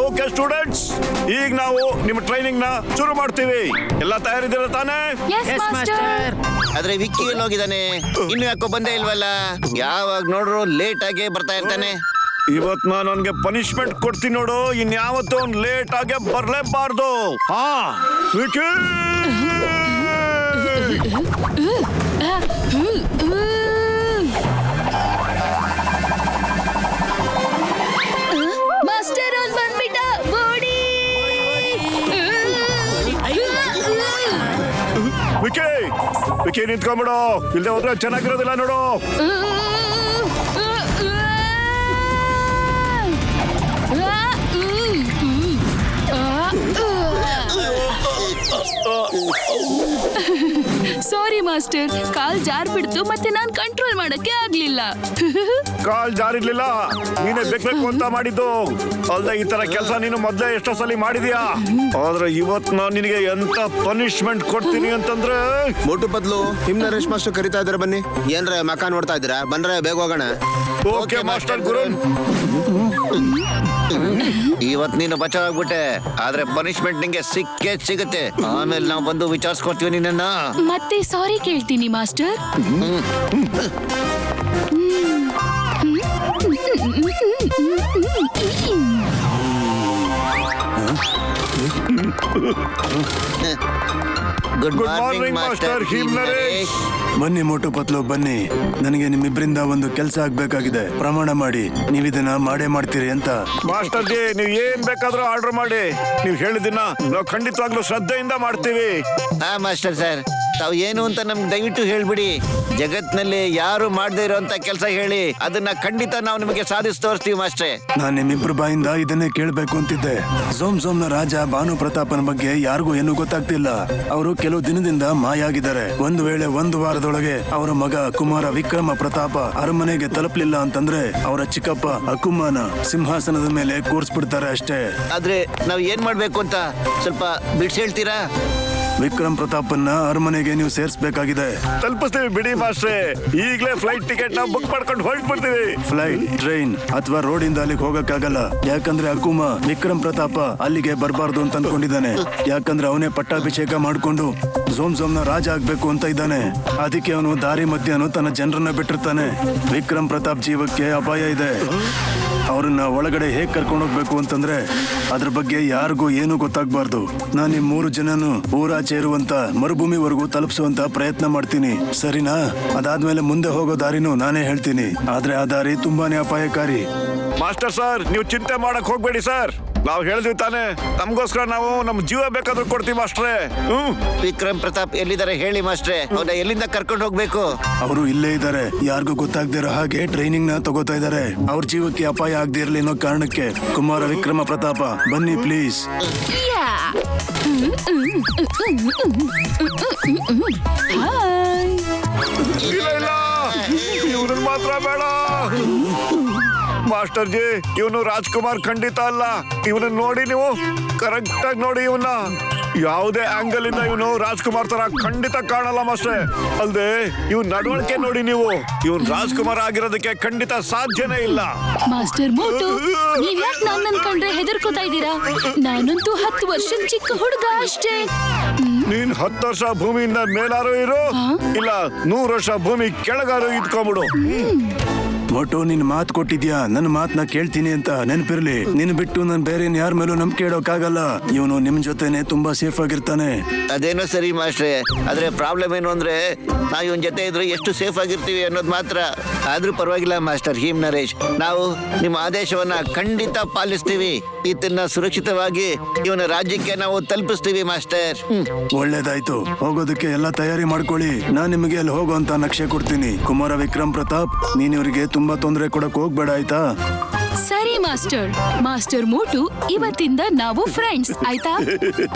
Okay students, ಈಗ ನಾವು ನಿಮ್ಮ ಟ್ರೈನಿಂಗ್ ನ ಶುರು ಮಾಡ್ತೀವಿ. ಎಲ್ಲ ತಯಾರಿದ್ದೀರಾ ತಾನೇ? ಆದ್ರೆ ವಿಕ್ಕಿ ಎಲ್ಲಿ ಹೋಗಿದ್ದಾನೆ? ಇನ್ನು ಯಾಕೋ ಬಂದೇ ಇಲ್ವಲ್ಲ? ಯಾವಾಗ ನೋಡ್ರು ಲೇಟ್ ಆಗಿ ಬರ್ತಾ ಇರ್ತಾನೆ. ಇವತ್ತು ನಾನು ಅವನಿಗೆ ಪನಿಷ್ಮೆಂಟ್ ಕೊಡ್ತೀನಿ ನೋಡು. ಇನ್ಯಾವತ್ತೂ ಅವ್ನು ಲೇಟ್ ಆಗಿ ಬರ್ಲೇಬಾರ್ದು. ಹಾ ವಿಕ್ಕಿ, ಮಾಸ್ಟರ್ ಅವ್ನು ಬಂದ್ಬಿಟ್ಟ. ಬೋಡಿ ವಿಕ್ಕಿ ವಿಕ್ಕಿ ನಿಂತ್ಕೊಂಡ್ಬಿಡು. ಇಲ್ಲದೆ ಹೋದ್ರೆ ಚೆನ್ನಾಗಿರೋದಿಲ್ಲ ನೋಡು. ಸಾರಿ ಮಾಸ್ಟರ್, ಕಾಲ್ ಜಾರ್ ಬಿಡ್ತು ಮತ್ತೆ ನಾನ್ ಕಂಟ್ರೋಲ್ ಮಾಡಕ್ಕೆ ಆಗ್ಲಿಲ್ಲ. ಕಾಲ್ ಜಾರಿರ್ಲಿಲ್ಲ, ನೀನೇ ಬೇಕು ಅಂತ ಮಾಡಿದ್ದು ಅಲ್ದೆ. ಈ ತರ ಕೆಲಸ ನೀನು ಮೊದ್ಲೇ ಎಷ್ಟೋ ಸಲ ಮಾಡಿದ್ಯಾ. ಆದ್ರೆ ಇವತ್ತು ನಾನು ನಿನಗೆ ಎಂತ ಪನಿಷ್ಮೆಂಟ್ ಕೊಡ್ತೀನಿ ಅಂತಂದ್ರೆ. ಮೋಟು ಬದ್ಲು ಹಿಮ್ ನರೇಶ್ ಮಾಸ್ಟರ್ ಕರಿತಾ ಇದಾರೆ, ಬನ್ನಿ. ಏನ್ರೆ ಮಕ ನೋಡ್ತಾ ಇದ್ದೀರಾ? ಬಂದ್ರೆ ಬೇಗ ಹೋಗೋಣ. ಓಕೆ ಮಾಸ್ಟರ್ ಗುರು. ಇವತ್ ನೀನು ಬಚಾವಾಗ್ಬಿಟ್ಟೆ, ಆದ್ರೆ ಪನಿಷ್ಮೆಂಟ್ ನಿಂಗೆ ಸಿಕ್ಕೇ ಸಿಗುತ್ತೆ. ಆಮೇಲೆ ನಾವು ಬಂದು ವಿಚಾರಿಸ್ಕೊಡ್ತೀವಿ ನಿನ್ನ. ಮತ್ತೆ ಸಾರಿ ಕೇಳ್ತೀನಿ master. Good morning master him Naresh. ಬನ್ನಿ ಮೋಟು ಪತ್ಲು ಬನ್ನಿ. ನನಗೆ ನಿಮ್ಮಿಬ್ಬರಿಂದ ಒಂದು ಕೆಲಸ ಆಗ್ಬೇಕಾಗಿದೆ. ಪ್ರಮಾಣ ಮಾಡಿ ನೀವಿದನ್ನ ಮಾಡೇ ಮಾಡ್ತೀರಿ ಅಂತ. ಮಾಸ್ಟರ್ ಜಿ, ನೀವು ಏನ್ ಬೇಕಾದ್ರೂ ಆರ್ಡರ್ ಮಾಡಿ. ನೀವು ಹೇಳಿದಿನ ನಾವು ಖಂಡಿತವಾಗ್ಲೂ ಶ್ರದ್ಧೆಯಿಂದ ಮಾಡ್ತೀವಿ. ಹಾ ಮಾಸ್ಟರ್ ಸರ್, ತಾವು ಏನು ಅಂತ ನಮ್ಗೆ ದಯವಿಟ್ಟು ಹೇಳ್ಬಿಡಿ. ಜಗತ್ನಲ್ಲಿ ಯಾರು ಮಾಡದೇ ಇರೋಂತ ಕೆಲಸ ಹೇಳಿ, ಅದನ್ನ ಖಂಡಿತ ನಾವು ನಿಮಗೆ ಸಾಧಿಸಿ ತೋರಿಸ್ತೀವಿ ಮಾಸ್ಟ್ರೆ. ನಾನ್ ನಿಮ್ಮಿಬ್ರು ಬಾಯಿಂದ ಇದನ್ನೇ ಕೇಳ್ಬೇಕು ಅಂತಿದ್ದೆ. ಸೋಮ್ನ ರಾಜ ಭಾನು ಪ್ರತಾಪನ ಬಗ್ಗೆ ಯಾರಿಗೂ ಏನು ಗೊತ್ತಾಗ್ತಿಲ್ಲ. ಅವರು ಕೆಲವು ದಿನದಿಂದ ಮಾಯ ಆಗಿದ್ದಾರೆ. ಒಂದು ವೇಳೆ ಒಂದು ವಾರದೊಳಗೆ ಅವರ ಮಗ ಕುಮಾರ ವಿಕ್ರಮ ಪ್ರತಾಪ ಅರಮನೆಗೆ ತಲುಪಲಿಲ್ಲ ಅಂತಂದ್ರೆ ಅವರ ಚಿಕ್ಕಪ್ಪ ಅಕುಮಾನ ಸಿಂಹಾಸನದ ಮೇಲೆ ಕೂರಿಸ್ಬಿಡ್ತಾರೆ ಅಷ್ಟೇ. ಆದ್ರೆ ನಾವ್ ಏನ್ ಮಾಡ್ಬೇಕು ಅಂತ ಸ್ವಲ್ಪ ಬಿಡ್ಸಿ ಹೇಳ್ತೀರಾ? ವಿಕ್ರಮ್ ಪ್ರತಾಪನ್ನ ಅರಮನೆಗೆ ನೀವು ಸೇರಿಸಬೇಕಾಗಿದೆ. ತಲುಪಿಸ್ತೀವಿ ಬಿಡಿ ಮಾಸ್ಟ್ರೆ. ಈಗಲೇ ಫ್ಲೈಟ್ ಟಿಕೆಟ್ ನ ಬುಕ್ ಮಾಡ್ಕೊಂಡು ಹೊರಟ್ಬಿಡ್ತೀವಿ. ಫ್ಲೈಟ್, ಟ್ರೈನ್ ಅಥವಾ ರೋಡ್ ಇಂದ ಅಲ್ಲಿಗೆ ಹೋಗಕ್ಕಾಗಲ್ಲ. ಯಾಕಂದ್ರೆ ಅಕುಮ ವಿಕ್ರಮ್ ಪ್ರತಾಪ ಅಲ್ಲಿಗೆ ಬರಬಾರ್ದು ಅಂತ ಅನ್ಕೊಂಡಿದ್ದಾನೆ. ಯಾಕಂದ್ರೆ ಅವನೇ ಪಟ್ಟಾಭಿಷೇಕ ಮಾಡ್ಕೊಂಡು ಝೋಮ್ನ ರಾಜ ಆಗ್ಬೇಕು ಅಂತ ಇದ್ದಾನೆ. ಅದಕ್ಕೆ ಅವನು ದಾರಿ ಮಧ್ಯನು ತನ್ನ ಜನರನ್ನ ಬಿಟ್ಟಿರ್ತಾನೆ. ವಿಕ್ರಮ್ ಪ್ರತಾಪ್ ಜೀವಕ್ಕೆ ಅಪಾಯ ಇದೆ. ಅವ್ರನ್ನ ಒಳಗಡೆ ಹೇಗ್ ಕರ್ಕೊಂಡು ಹೋಗ್ಬೇಕು ಅಂತಂದ್ರೆ ಅದ್ರ ಬಗ್ಗೆ ಯಾರಿಗೂ ಏನು ಗೊತ್ತಾಗ್ಬಾರ್ದು. ನಾನು ಈ 3 ಜನನು ಊರಾಚೆ ಇರುವಂತ ಮರುಭೂಮಿವರೆಗೂ ತಲುಪಿಸುವಂತ ಪ್ರಯತ್ನ ಮಾಡ್ತೀನಿ, ಸರಿನಾ? ಅದಾದ್ಮೇಲೆ ಮುಂದೆ ಹೋಗೋ ದಾರಿನೂ ನಾನೇ ಹೇಳ್ತೀನಿ. ಆದ್ರೆ ಆ ದಾರಿ ತುಂಬಾನೇ ಅಪಾಯಕಾರಿ. ಮಾಸ್ಟರ್ ಸರ್, ನೀವು ಚಿಂತೆ ಮಾಡಕ್ ಹೋಗ್ಬೇಡಿ ಸರ್. ನಾವು ಹೇಳಿದ್ವಿ ತಾನೆ, ನಮ್ಗೋಸ್ಕರ ನಾವು ನಮ್ ಜೀವ ಬೇಕಾದ್ರೂ ಕೊಡ್ತೀವಿ ಮಾಸ್ಟ್ರೆ. ವಿಕ್ರಮ್ ಪ್ರತಾಪ್ ಎಲ್ಲಿದ್ದಾರೆ ಹೇಳಿ ಮಾಸ್ಟ್ರೆ, ಅವ್ನ ಎಲ್ಲಿಂದ ಕರ್ಕೊಂಡು ಹೋಗ್ಬೇಕು? ಅವರು ಇಲ್ಲೇ ಇದ್ದಾರೆ. ಯಾರಿಗೂ ಗೊತ್ತಾಗ್ದಿರೋ ಹಾಗೆ ಟ್ರೈನಿಂಗ್ ನ ತಗೋತಾ ಇದ್ದಾರೆ. ಅವ್ರ ಜೀವಕ್ಕೆ ಅಪಾಯ ಆಗದೆ ಇರಲಿ ಅನ್ನೋ ಕಾರಣಕ್ಕೆ. ಕುಮಾರ ವಿಕ್ರಮ ಪ್ರತಾಪ ಬನ್ನಿ ಪ್ಲೀಸ್. ಇಲ್ಲ, ಇವ್ರನ್ನ ಮಾತ್ರ ಬೇಡ ಮಾಸ್ಟರ್ ಜಿ. ಇವನು ರಾಜ್ಕುಮಾರ್ ಖಂಡಿತ ಅಲ್ಲ. ಇವನ ನೋಡಿ, ನೀವು ಕರೆಕ್ಟ್ ಆಗಿ ನೋಡಿ. ಇವನ್ನ ಯಾವುದೇ ಆಂಗಲ್ ಇಂದ ಇವನು ರಾಜ್ಕುಮಾರ್ ತರ ಖಂಡಿತ ಕಾಣಲ್ಲ ಮಾಸ್ಟ್ರೆ. ಅಲ್ದೆ ಇವ್ನ ನಡವಳಿಕೆ ನೋಡಿ ನೀವು, ಇವನ್ ರಾಜ್ಕುಮಾರ್ ಆಗಿರೋದಕ್ಕೆ ಖಂಡಿತ ಸಾಧ್ಯನೇ ಇಲ್ಲ. ಮಾಸ್ಟರ್ ಮೋಟು, ನೀವ್ಯಾಕ್ ನನ್ನ ಅನ್ಕೊಂಡ್ರೆ ಹೆದರ್ಕೋತಾ ಇದ್ದೀರಾ? ನಾನಂತೂ 10 ವರ್ಷದ ಚಿಕ್ಕ ಹುಡುಗ ಅಷ್ಟೇ. ನೀನ್ 10 ವರ್ಷ ಭೂಮಿಯಿಂದ ಮೇಲಾರು ಇರು, ಇಲ್ಲ 100 ವರ್ಷ ಭೂಮಿ ಕೆಳಗಾರು ಇದ್ಕೊಂಬಿಡು. ಮೋಟು, ನಿನ್ ಮಾತು ಕೊಟ್ಟಿದ್ಯಾ, ನನ್ನ ಮಾತನ್ನ ಕೇಳ್ತೀನಿ ಅಂತ ನೆನಪಿರ್ಲಿ. ನಿನ್ ಬಿಟ್ಟು ನನ್ ಬೇರೆ ಯಾರ ಮೇಲೂ ನಂಬಿಕೆ ಇಡೋಕ್ಕಾಗಲ್ಲ. ಇವನು ನಿಮ್ ಜೊತೆನೆ ತುಂಬಾ ಸೇಫ್ ಆಗಿರ್ತಾನೆ. ಅದೇನೋ ಸರಿ ಮಾಸ್ಟ್ರೆ, ಆದ್ರೆ ಪ್ರಾಬ್ಲಮ್ ಏನು ಅಂದ್ರೆ ನಾವು ಇವನ್ ಜೊತೆ ಇದ್ರೆ ಎಷ್ಟು ಸೇಫ್ ಆಗಿರ್ತೀವಿ ಅನ್ನೋದು ಮಾತ್ರ. ಆದ್ರೂ ಪರವಾಗಿಲ್ಲ ಮಾಸ್ಟರ್ ಹಿಮ್ ನರೇಶ್, ನಾವು ನಿಮ್ಮ ಆದೇಶವನ್ನ ಖಂಡಿತ ಪಾಲಿಸ್ತೀವಿ. ಇದನ್ನ ಸುರಕ್ಷಿತವಾಗಿ ಇವನ ರಾಜ್ಯಕ್ಕೆ ನಾವು ತಲುಪಿಸ್ತೀವಿ ಮಾಸ್ಟರ್. ಒಳ್ಳೇದಾಯ್ತು, ಹೋಗೋದಕ್ಕೆ ಎಲ್ಲ ತಯಾರಿ ಮಾಡ್ಕೊಳ್ಳಿ. ನಾನ್ ನಿಮಗೆ ಅಲ್ಲಿ ಹೋಗುವಂತ ನಕ್ಷೆ ಕೊಡ್ತೀನಿ. ಕುಮಾರ ವಿಕ್ರಮ್ ಪ್ರತಾಪ್, ನೀನ್ ಇವರಿಗೆ ತುಂಬಾ ತೊಂದರೆ ಕೊಡಕ್ ಹೋಗ್ಬೇಡ, ಆಯ್ತಾ? ಸರಿ ಮಾಸ್ಟರ್. ಮಾಸ್ಟರ್ ಮೋಟು, ಇವತ್ತಿಂದ ನಾವು ಫ್ರೆಂಡ್ಸ್, ಆಯ್ತಾ?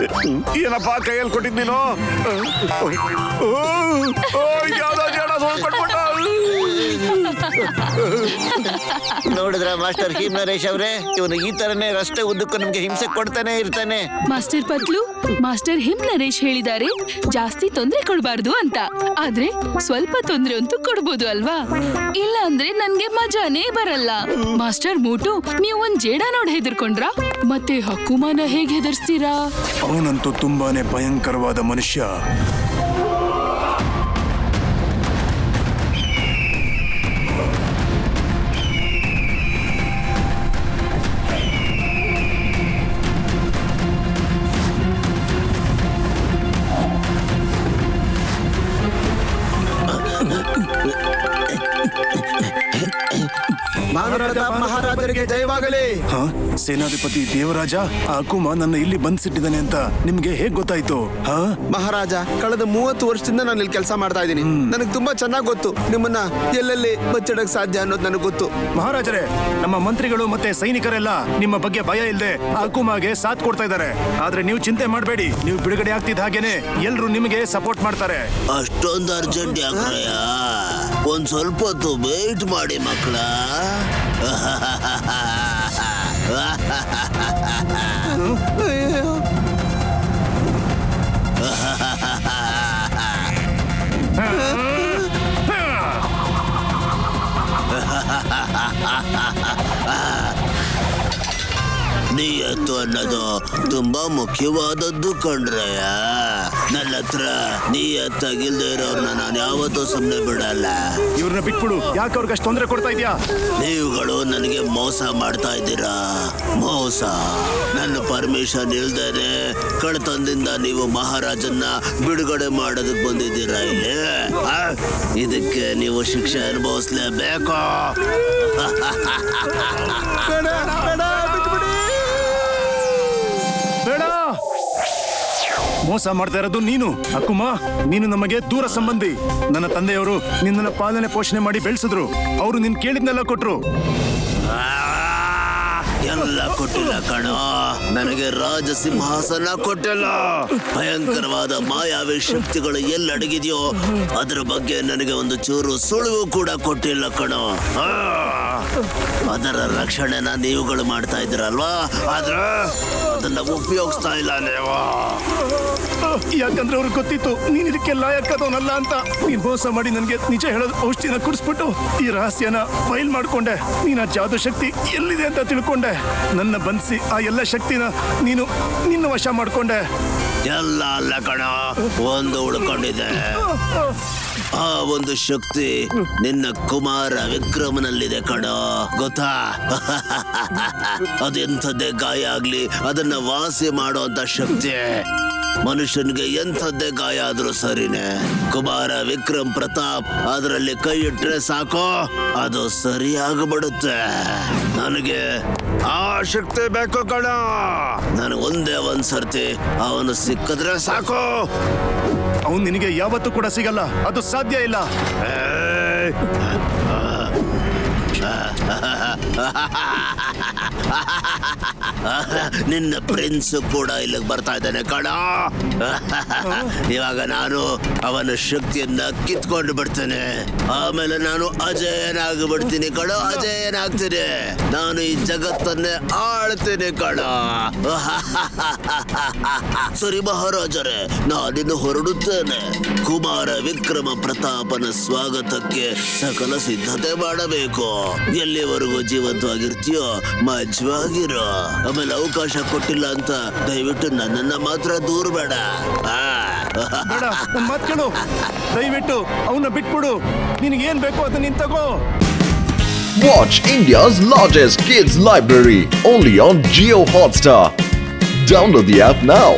ಏನಪ್ಪಾ ಕೈಯಲ್ಲಿ ಕೊಟ್ಟಿದ್ ನೀನು? ಯಾವ್ದೋ ಜಡ ನೋಡಿದ್ರ ಮಾಸ್ಟರ್ ಹೀಮ್ ನರೇಶ್ ಅವ್ರೆ, ಇವನು ಈ ತರನೇ ರಸ್ತೆ ಉದ್ದಕ್ಕೂ ನಮ್ಗೆ ಹಿಂಸೆ ಕೊಡ್ತಾನೆ ಇರ್ತಾನೆ. ಮಾಸ್ಟರ್ ಪತ್ಲು, ಮಾಸ್ಟರ್ ಹಿಮ್ ನರೇಶ್ ಹೇಳಿದ್ದಾರೆ ಜಾಸ್ತಿ ತೊಂದ್ರೆ ಕೊಡಬಾರ್ದು ಅಂತ. ಆದ್ರೆ ಸ್ವಲ್ಪ ತೊಂದ್ರೆ ಅಂತೂ ಕೊಡ್ಬೋದು ಅಲ್ವಾ? ಇಲ್ಲ ಅಂದ್ರೆ ನನ್ಗೆ ಮಜಾನೇ ಬರಲ್ಲ. ಮಾಸ್ಟರ್ ಮೋಟು, ನೀವು ಒಂದ್ ಜೇಡ ನೋಡ್ ಹೆದರ್ಕೊಂಡ್ರ? ಮತ್ತೆ ಹಕ್ಕುಮಾನ ಹೇಗ್ ಹೆದರ್ಸ್ತೀರಾ? ಅವನಂತೂ ತುಂಬಾನೇ ಭಯಂಕರವಾದ ಮನುಷ್ಯ. ಭಾನುಪ್ರತಾಪ್ ಮಹಾರಾಜರಿಗೆ ಜಯವಾಗಲಿ. ಹ? ಸೇನಾಧಿಪತಿ ದೇವರಾಜ, ಆ ಅಕುಮ ನನ್ನ ಇಲ್ಲಿ ಬಂದ್ಸಿಟ್ಟಿದ್ದಾನೆ ಅಂತ ನಿಮ್ಗೆ ಹೇಗ್ ಗೊತ್ತಾಯ್ತು? ಹ? ಮಹಾರಾಜ, ಕಳೆದ 30 ವರ್ಷದಿಂದ ನಾನು ಇಲ್ಲಿ ಕೆಲಸ ಮಾಡ್ತಾ ಇದ್ದೀನಿ. ನನಗೆ ತುಂಬಾ ಚೆನ್ನಾಗಿ ಗೊತ್ತು ನಿಮ್ಮನ್ನ ಎಲ್ಲೆಲ್ಲಿ ಬಚ್ಚಿಡಕ್ ಸಾಧ್ಯ ಅನ್ನೋದು ನನಗೆ ಗೊತ್ತು. ಮಹಾರಾಜರೇ, ನಮ್ಮ ಮಂತ್ರಿಗಳು ಮತ್ತೆ ಸೈನಿಕರೆಲ್ಲ ನಿಮ್ಮ ಬಗ್ಗೆ ಭಯ ಇಲ್ಲದೆ ಆ ಅಕುಮಾಗೆ ಸಾಥ್ ಕೊಡ್ತಾ ಇದ್ದಾರೆ. ಆದ್ರೆ ನೀವು ಚಿಂತೆ ಮಾಡಬೇಡಿ, ನೀವು ಬಿಡುಗಡೆ ಆಗ್ತಿದ್ದ ಹಾಗೇನೆ ಎಲ್ರು ನಿಮಗೆ ಸಪೋರ್ಟ್ ಮಾಡ್ತಾರೆ. ಅಷ್ಟೊಂದು ಅರ್ಜೆಂಟ್ ಯಾಕ್ರಯ್ಯ? ಒಂದ್ ಸ್ವಲ್ಪ ಹೊತ್ತು ವೇಟ್ ಮಾಡಿ ಮಕ್ಕಳ. ಅಯ್ಯೋ. ನಿಯತ್ತು ಅನ್ನೋದು ತುಂಬಾ ಮುಖ್ಯವಾದದ್ದು ಕಣ್ರಯ್ಯ. ನನ್ನ ಹತ್ರ ನಿಯತ್ತಾಗಿಲ್ದೇ ಇರೋರ್ನ ನಾನು ಯಾವತ್ತೂ ಸುಮ್ಮನೆ ಬಿಡಲ್ಲ. ಇವ್ರನ್ನ ಬಿಟ್ಬಿಡು, ಯಾಕೆ ಅವ್ರಿಗೆ ಅಷ್ಟು ತೊಂದರೆ ಕೊಡ್ತಾ ಇದೀಯಾ? ನೀವುಗಳು ನನಗೆ ಮೋಸ ಮಾಡ್ತಾ ಇದ್ದೀರಾ. ಮೋಸ. ನನ್ನ ಪರ್ಮಿಷನ್ ಇಲ್ದೇನೆ ಕಳ್ತನದಿಂದ ನೀವು ಮಹಾರಾಜನ್ನ ಬಿಡುಗಡೆ ಮಾಡೋದಕ್ಕೆ ಬಂದಿದ್ದೀರಾ ಇಲ್ಲಿ. ಇದಕ್ಕೆ ನೀವು ಶಿಕ್ಷೆ ಅನುಭವಿಸ್ಲೇಬೇಕು. ಬೇಡ, ಬೇಡ, ಬಿಟ್ಬಿಡಿ. ಬೇಡ, ಮೋಸ ಮಾಡ್ತಾ ಇರೋದು ನೀನು ಅಕುಮ. ನೀನು ನಮಗೆ ದೂರ ಸಂಬಂಧಿ. ನನ್ನ ತಂದೆಯವರು ನಿನ್ನನ್ನ ಪಾಲನೆ ಪೋಷಣೆ ಮಾಡಿ ಬೆಳೆಸಿದ್ರು. ಅವರು ನಿನ್ ಕೇಳಿದ್ನೆಲ್ಲ ಕೊಟ್ರು. ಎಲ್ಲ ಕೊಟ್ಟಿಲ್ಲ ಕಣೋ, ನನಗೆ ರಾಜ ಸಿಂಹಾಸನ ಕೊಟ್ಟಿಲ್ಲ. ಭಯಂಕರವಾದ ಮಾಯಾವಿ ಶಕ್ತಿಗಳು ಎಲ್ಲಿ ಅಡಗಿದೆಯೋ ಅದ್ರ ಬಗ್ಗೆ ನನಗೆ ಒಂದು ಚೂರು ಸುಳಿವು ಕೂಡ ಕೊಟ್ಟಿಲ್ಲ ಕಣೋ. ಅದರ ರಕ್ಷಣೆನ ನೀವುಗಳು ಮಾಡ್ತಾ ಇದ್ದೀರಲ್ವಾ, ಆದ್ರೆ ಅದನ್ನ ಉಪಯೋಗಿಸ್ತಾ ಇಲ್ಲ ನೀವು. ಯಾಕಂದ್ರೆ ಅವ್ರಿಗೆ ಗೊತ್ತಿತ್ತು ನೀನ್ ಇದಕ್ಕೆ ಲಾಯಕ್ಕದವನಲ್ಲ ಅಂತ. ನೀನ್ ಮೋಸ ಮಾಡಿ ನನ್ಗೆ ನಿಜ ಹೇಳೋದು ಔಷಧಿನ ಕುಡಿಸ್ಬಿಟ್ಟು ಈ ರಹಸ್ಯನ ಫೈಲ್ ಮಾಡ್ಕೊಂಡೆ. ನೀನ್ ಆ ಜಾದು ಶಕ್ತಿ ಎಲ್ಲಿದೆ ಅಂತ ತಿಳ್ಕೊಂಡೆ. ನನ್ನ ಬಂಧಿಸಿ ಆ ಎಲ್ಲ ಶಕ್ತಿನ ನೀನು ನಿನ್ನ ವಶ ಮಾಡ್ಕೊಂಡೆ. ಎಲ್ಲ ಅಲ್ಲ ಕಣ, ಒಂದು ಉಳ್ಕೊಂಡಿದೆ. ಆ ಒಂದು ಶಕ್ತಿ ನಿನ್ನ ಕುಮಾರ ವಿಕ್ರಮನಲ್ಲಿದೆ ಕಣ, ಗೊತ್ತಾ? ಅದೆಂಥದ್ದೇ ಗಾಯ ಆಗ್ಲಿ ಅದನ್ನ ವಾಸಿ ಮಾಡುವಂತ ಶಕ್ತಿ. ಮನುಷ್ಯನ್ಗೆ ಎಂಥದ್ದೇ ಗಾಯ ಆದ್ರೂ ಸರಿನೇ, ಕುಮಾರ ವಿಕ್ರಮ್ ಪ್ರತಾಪ್ ಅದರಲ್ಲಿ ಕೈ ಇಟ್ರೆ ಸಾಕೋ, ಅದು ಸರಿಯಾಗ್ಬಿಡುತ್ತೆ. ನನಗೆ ಆ ಶಕ್ತಿ ಬೇಕು ಕಣ. ನನಗೆ ಒಂದೇ ಒಂದ್ಸರ್ತಿ ಅವನು ಸಿಕ್ಕಿದ್ರೆ ಸಾಕು. ಅವನು ನಿನಗೆ ಯಾವತ್ತೂ ಕೂಡ ಸಿಗಲ್ಲ, ಅದು ಸಾಧ್ಯ ಇಲ್ಲ. ನಿನ್ನ ಪ್ರಿನ್ಸ್ ಕೂಡ ಇಲ್ಲಿಗೆ ಬರ್ತಾ ಇದ್ದಾನೆ ಕಣ. ಇವಾಗ ನಾನು ಅವನ ಶಕ್ತಿಯನ್ನ ಕಿತ್ಕೊಂಡು ಬಿಡ್ತೇನೆ. ಆಮೇಲೆ ನಾನು ಅಜಯನಾಗಿ ಬಿಡ್ತೀನಿ ಕಣ, ಅಜಯನಾಗ್ತೀನಿ. ನಾನು ಈ ಜಗತ್ತನ್ನೇ ಆಳ್ತೀನಿ ಕಣ. ಸರಿ ಮಹಾರಾಜರೇ, ನಾನಿನ್ನು ಹೊರಡುತ್ತೇನೆ. ಕುಮಾರ ವಿಕ್ರಮ ಪ್ರತಾಪನ ಸ್ವಾಗತಕ್ಕೆ ಸಕಲ ಸಿದ್ಧತೆ ಮಾಡಬೇಕು. ಎಲ್ಲಿವರೆಗೂ ಜೀವಂತವಾಗಿರ್ತೀಯೋ ಮಜ್ವಾಗಿರೋ. ಆಮೇಲೆ ಅವಕಾಶ ಕೊಟ್ಟಿಲ್ಲ ಅಂತ ದಯವಿಟ್ಟು ನನ್ನನ್ನ ಮಾತ್ರ ದೂರ ಬೇಡ. ಬೇಡ, ನನ್ನ ಮಾತು ಕೇಳು. ದಯವಿಟ್ಟು ಅವನ್ನ ಬಿಟ್ಬಿಡು. ನಿನಗೆ ಏನ್ ಬೇಕು ಅದನ್ನ ನೀನ್ ತಗೋ. Watch India's largest kids library only on Jio Hotstar. Download the app now.